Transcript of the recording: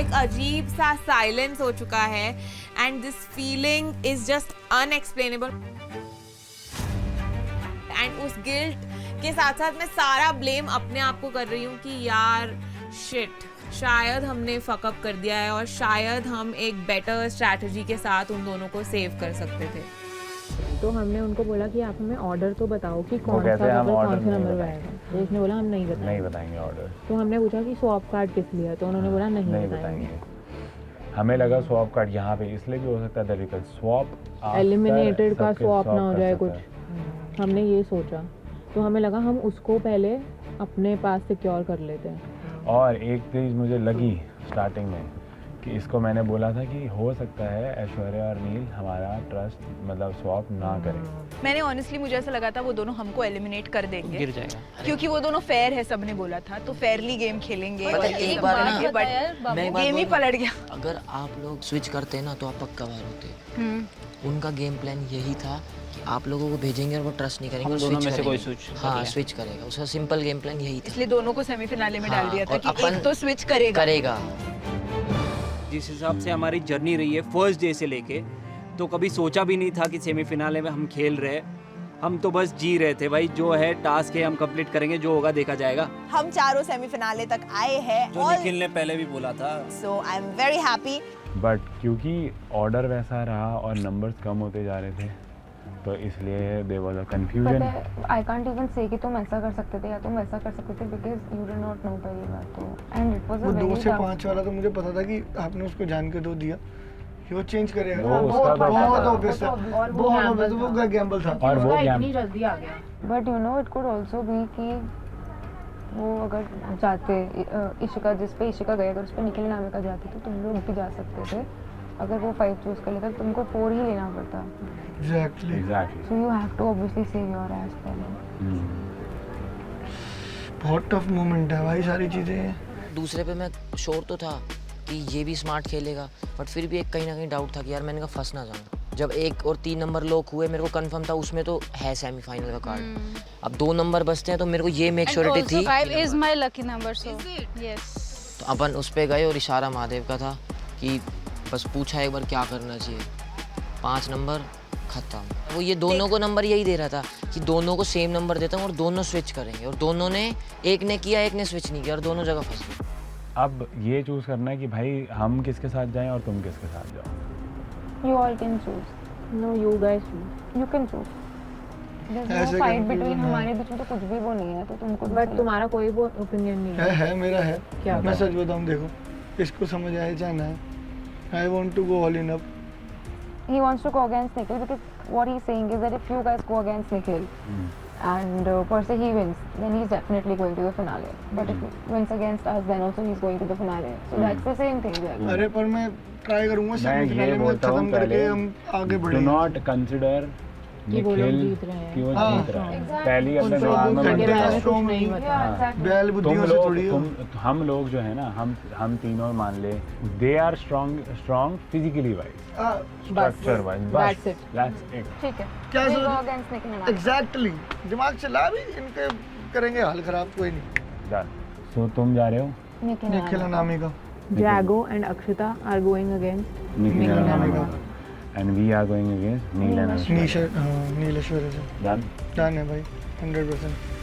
एक अजीब सा साइलेंस हो चुका है and this feeling is just unexplainable and उस गिल्ट के साथ साथ मैं सारा ब्लेम अपने आप को कर रही हूँ कि यार शिट, शायद हमने फकअप कर दिया है और शायद हम एक बेटर स्ट्रैटेजी के साथ उन दोनों को सेव कर सकते थे। तो हमने उनको बोला कि आप हमें ऑर्डर तो बताओ कि वो कौन सा कहते हैं हम कवर order कौन से नहीं नंबर पे बताएंगे। आएगा। तो उसने बोला हम नहीं नहीं बताएंगे ऑर्डर, तो हमने पूछा कि स्वैप कार्ड किस लिए है, तो उन्होंने बोला नहीं बताएंगे। हमें लगा स्वैप कार्ड यहाँ पे इसलिए भी हो सकता है बिकॉज़ स्वैप एलिमिनेटेड का स्वैप ना हो जाए कुछ, हमने ये सोचा। तो हमें लगा हम उसको पहले अपने पास सिक्योर कर लेते हैं। और एक चीज़ मुझे लगी स्टार्टिंग में कि इसको मैंने बोला था कि हो सकता है ऐश्वर्या और नील हमारा ट्रस्ट मतलब स्वैप ना करें। मैंने ऑनेस्टली मुझे ऐसा लगा था वो दोनों हमको एलिमिनेट कर देंगे, गिर जाएगा क्योंकि वो दोनों फेयर है, सबने बोला था तो फेयरली गेम खेलेंगे। पता है, एक बार ना बट मैं एक बात गेम ही बोलूं, पलट गया। अगर आप लोग स्विच करते ना तो आप पक्का बाहर होते। उनका गेम प्लान यही था कि आप लोगों को भेजेंगे और वो ट्रस्ट नहीं करेंगे, हम और दोनों स्विच में से कोई करेंगे। स्विच हाँ स्विच करेगा, उसका सिंपल गेम प्लान यही था। इसलिए दोनों को सेमीफिनाले में डाल हाँ, दिया था और कि अपन एक तो स्विच करेगा। जिस हिसाब से हमारी जर्नी रही है फर्स्ट डे से लेके, तो कभी सोचा भी नहीं था कि सेमीफिनाले में हम खेल रहे हैं। हम तो बस जी रहे थे भाई, जो है टास्क है हम कंप्लीट करेंगे, जो होगा देखा जाएगा। हम चारों सेमीफिनाले तक आए हैं जो निखिल ने पहले भी बोला था। So I am very happy. But क्योंकि ऑर्डर वैसा रहा और नंबर्स कम होते जा रहे थे तो इसलिए there was a confusion. I can't even say कि तुम ऐसा कर सकते थे या तुम वैसा कर सकते थे because you did not know पहली बात तो। एंड इट वाज अ वो वेरी 2 से 5 वाला तो मुझे पता था कि आपने उसको जान के 2 दिया कि वो चेंज करेगा। वो उसका तो बहुत था। ऑब्वियस था, बहुत ऑब्वियस, वो गैम्बल था। और वो इतनी जल्दी आ गया। But you know it could also be कि वो अगर जाते इशिका जिस पे इशिका गए अगर उस पे निखिल नाम का जाती तो तुम लोग भी जा सकते थे। अगर वो 5 चूज कर लेता तो तुमको 4 ही लेना पड़ता। Exactly so you have to obviously save your S पहले। बहुत टफ मोमेंट है भाई, सारी चीजें। दूसरे पे मैं श्योर तो था कि ये भी स्मार्ट खेलेगा, बट फिर भी एक कहीं ना कहीं डाउट था कि यार मैंने कहा फंस ना जाऊँ। जब 1 और 3 नंबर लॉक हुए मेरे को कंफर्म था उसमें तो है सेमीफाइनल का कार्ड। अब 2 नंबर बचते हैं तो मेरे को ये मेक श्योरिटी थी। 5 is my lucky number, so yes. तो अपन उस पे गए और इशारा महादेव का था कि बस पूछा एक बार क्या करना चाहिए। 5 नंबर खत्म। वो ये दोनों को नंबर यही दे रहा था कि दोनों को सेम नंबर देता हूँ और दोनों स्विच करेंगे, और दोनों ने, एक ने किया एक ने स्विच नहीं किया और दोनों जगह फंस गए। अब ये चूज करना है कि भाई हम किसके साथ जाएं और तुम किसके साथ जाओ। You all can choose. No, you guys choose. You can choose. There's no ऐसे fight confusion between है। हमारे बीच में तो कुछ भी वो नहीं है तो तुमको। बट तुम्हारा कोई वो ओपिनियन नहीं है मेरा है। क्या मैं सच बताऊं, देखो इसको समझ आए चाहे ना, I want to go all in up. He wants to go against Nikhil because what he's saying is that if you guys go against Nikhil and per se he wins, then he's definitely going to the finale. But if he wins against us, then also he's going to the finale. So that's the same thing. अरे पर मैं try करूंगा मैं semifinal ये में बोलता हूँ खत्म करके पहले, हम आगे डू बढ़ेंगे। नॉट कंसिडर कि वो लोग निखिल जीत रहे हैं। कि वो हाँ, जीत रहा है। पहली अपने उनको दिमाग में घंटे बंद का करो। स्ट्रॉन्ग नहीं हाँ। बैल तुम बुद्धियों से थोड़ी लोग हम लोग जो है ना, हम तीनों मान ले they are strong physically wise, structure wise, बस दैट्स इट। ठीक है। क्या We'll सोच- go against Nikhil and us. Exactly दिमाग चला भी इनके करेंगे हाल खराब, कोई नहीं। डन। सो तुम जा रहे हो Nikhil Anamika, Jago and Akshita are going against Nikhil Nikhil Anamika and we are going against Neel and Nileshwar से डन। डन है भाई 100%।